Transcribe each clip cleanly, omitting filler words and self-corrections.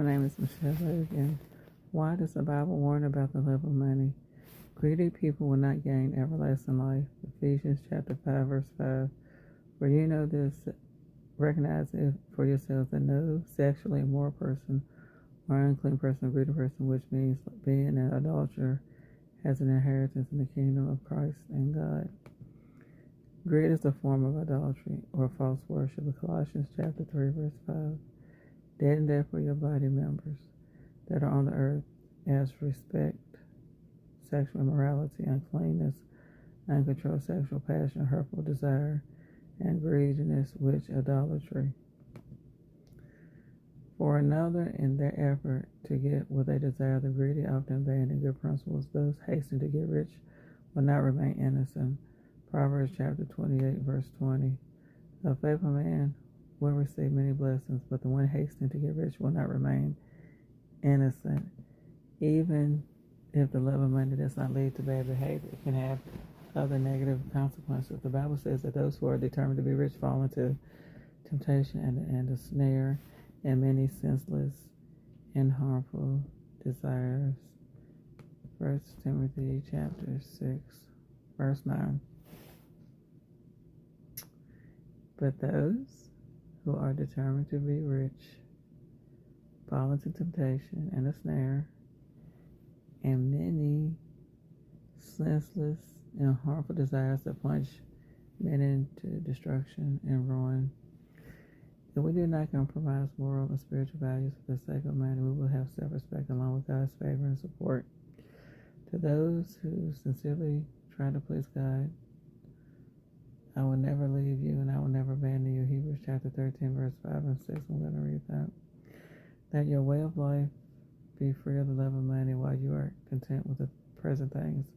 my name is Michelle Logan. Why does the Bible warn about the love of money? Greedy people will not gain everlasting life. Ephesians chapter 5, verse 5. For you know this, recognize it for yourselves that no sexually immoral person or unclean person or greedy person, which means being an adulterer, has an inheritance in the kingdom of Christ and God. Greed is a form of idolatry or false worship. Colossians chapter 3, verse 5. Dead and therefore your body members that are on the earth as respect, sexual immorality, uncleanness, uncontrolled sexual passion, hurtful desire, and greediness, which idolatry. For another, in their effort to get what they desire, the greedy often abandon good principles. Those hastening to get rich will not remain innocent. Proverbs chapter 28, verse 20. A faithful man will receive many blessings, but the one hastening to get rich will not remain innocent. Even if the love of money does not lead to bad behavior, it can have other negative consequences. The Bible says that those who are determined to be rich fall into temptation and a snare and many senseless and harmful desires. 1 Timothy chapter 6, verse 9. But those who are determined to be rich fall into temptation and a snare and many senseless and harmful desires that plunge men into destruction and ruin. If we do not compromise moral and spiritual values for the sake of money, we will have self-respect along with God's favor and support. To those who sincerely try to please God, I will never leave you and I will never abandon you. Hebrews chapter 13, verse 5 and 6. I'm going to read that. That your way of life be free of the love of money while you are content with the present things.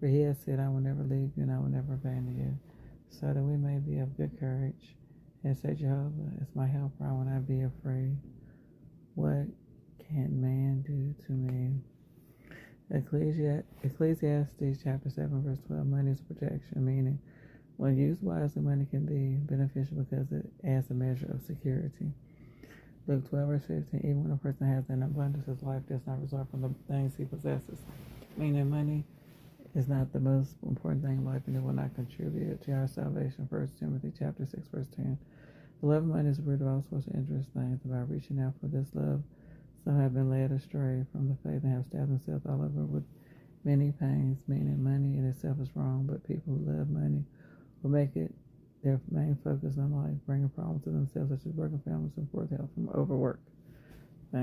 For he has said, I will never leave you and I will never abandon you. So that we may be of good courage. And say, Jehovah is my helper, I will not be afraid. What can man do to me? Ecclesiastes chapter 7, verse 12. Money is protection, meaning when used wisely, money can be beneficial because it adds a measure of security. Luke 12, verse 15. Even when a person has an abundance, his life does not result from the things he possesses. Meaning money is not the most important thing in life, and it will not contribute to our salvation. 1 Timothy chapter 6, verse 10. The love of money is the root of all sorts of injurious things. About reaching out for this love, some have been led astray from the faith and have stabbed themselves all over with many pains, meaning money in itself is wrong, but people who love money will make it their main focus in life, bringing problems to themselves such as broken families and poor health from overwork.